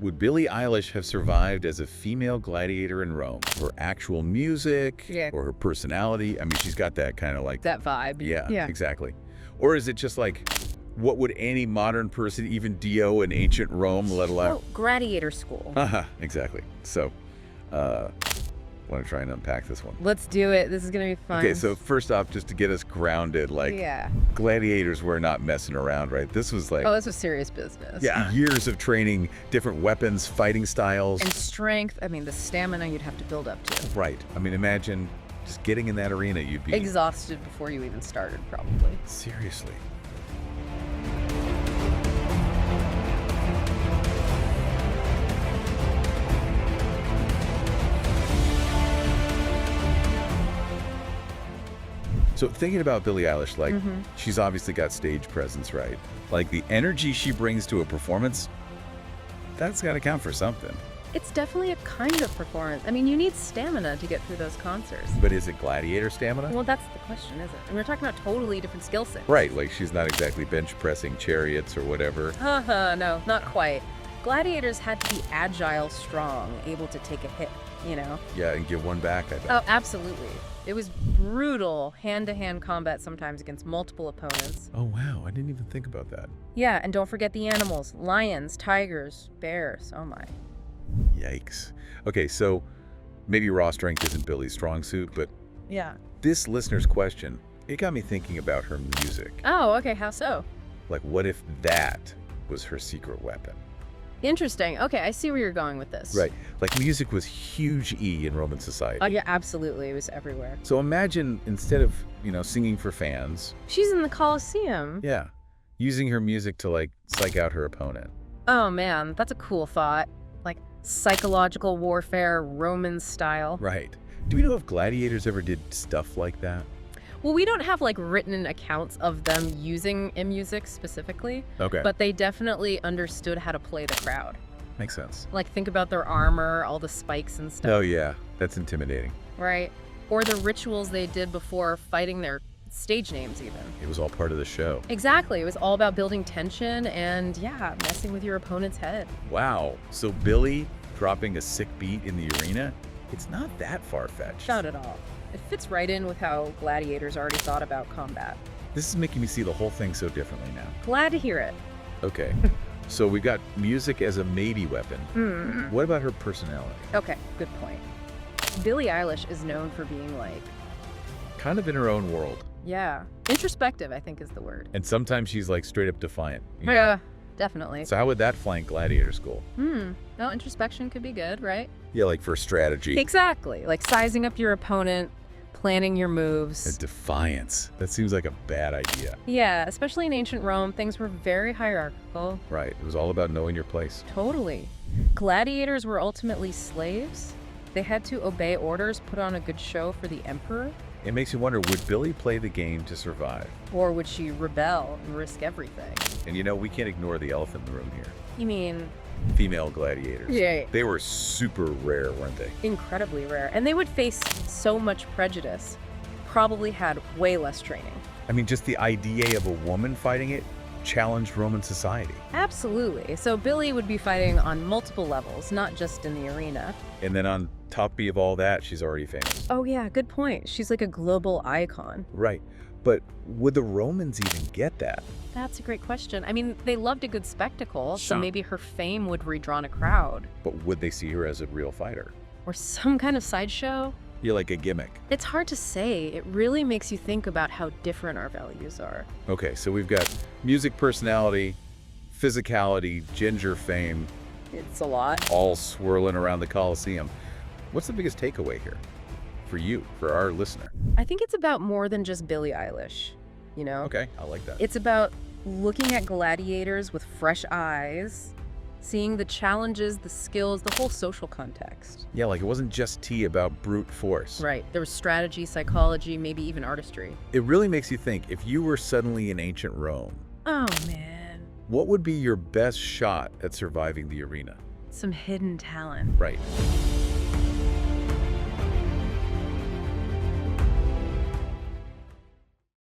Would Billie Eilish have survived as a female gladiator in Rome? Her actual music or her personality? I mean, she's got that kind of like... That vibe. Yeah, exactly. Or is it just like, what would any modern person, even Dio in ancient Rome, let alone... Oh, gladiator school. Exactly. So, want to try and unpack this one? Let's do it. This is going to be fun. Okay, so first off, just to get us grounded, like, gladiators were not messing around, right? This was like... Oh, this was serious business. Yeah, years of training, different weapons, fighting styles. And strength. I mean, the stamina you'd have to build up to. Right. I mean, imagine just getting in that arena, you'd be... exhausted before you even started, probably. Seriously. So thinking about Billie Eilish, like, she's obviously got stage presence, right? Like, the energy she brings to a performance, that's got to count for something. It's definitely a kind of performance. I mean, you need stamina to get through those concerts. But is it gladiator stamina? Well, that's the question, isn't it? And we're talking about totally different skill sets. Right, like she's not exactly bench pressing chariots or whatever. No, not quite. Gladiators had to be agile, strong, able to take a hit, you know? Yeah, and give one back, I bet. Oh, absolutely. It was brutal hand-to-hand combat sometimes against multiple opponents. Oh, wow. I didn't even think about that. Yeah, and don't forget the animals. Lions, tigers, bears. Oh, my. Yikes. Okay, so maybe raw strength isn't Billie's strong suit, but this listener's question, it got me thinking about her music. Oh, okay. How so? Like, what if that was her secret weapon? Interesting. Okay, I see where you're going with this. Right. Like, music was huge in Roman society. Oh, yeah, absolutely. It was everywhere. So imagine, instead of, singing for fans... She's in the Colosseum. Yeah. Using her music to, like, psych out her opponent. Oh, man. That's a cool thought. Like, psychological warfare, Roman style. Right. Do we know if gladiators ever did stuff like that? Well, we don't have, like, written accounts of them using music specifically. Okay. But they definitely understood how to play the crowd. Makes sense. Like, think about their armor, all the spikes and stuff. Oh, yeah. That's intimidating. Right. Or the rituals they did before fighting, their stage names even. It was all part of the show. Exactly. It was all about building tension and, messing with your opponent's head. Wow. So Billie dropping a sick beat in the arena, it's not that far-fetched. Not at all. It fits right in with how gladiators already thought about combat. This is making me see the whole thing so differently now. Glad to hear it. Okay. So we got music as a maybe weapon. What about her personality? Okay, good point. Billie Eilish is known for being like... kind of in her own world. Yeah. Introspective, I think is the word. And sometimes she's like straight up defiant. Yeah, definitely. So how would that flank gladiator school? No, introspection could be good, right? Yeah, like for strategy. Exactly. Like sizing up your opponent, planning your moves. A defiance. That seems like a bad idea. Yeah, especially in ancient Rome, things were very hierarchical. Right. It was all about knowing your place. Totally. Gladiators were ultimately slaves. They had to obey orders, put on a good show for the emperor. It makes you wonder, would Billie play the game to survive? Or would she rebel and risk everything? And we can't ignore the elephant in the room here. You mean... female gladiators. Yeah. They were super rare, weren't they? Incredibly rare. And they would face so much prejudice. Probably had way less training. I mean, just the idea of a woman fighting it challenged Roman society. Absolutely. So Billie would be fighting on multiple levels, not just in the arena. And then on top of all that, she's already famous. Oh yeah, good point. She's like a global icon. Right. But would the Romans even get that? That's a great question. I mean, they loved a good spectacle, so Some. maybe her fame would redrawn a crowd. But would they see her as a real fighter? Or some kind of sideshow? Yeah, like a gimmick. It's hard to say. It really makes you think about how different our values are. Okay, so we've got music personality, physicality, ginger fame. It's a lot. All swirling around the Colosseum. What's the biggest takeaway here? For you, for our listener? I think it's about more than just Billie Eilish, Okay, I like that. It's about looking at gladiators with fresh eyes, seeing the challenges, the skills, the whole social context. Yeah, like it wasn't just tea about brute force. Right. There was strategy, psychology, maybe even artistry. It really makes you think, if you were suddenly in ancient Rome, Oh, man. what would be your best shot at surviving the arena? Some hidden talent. Right.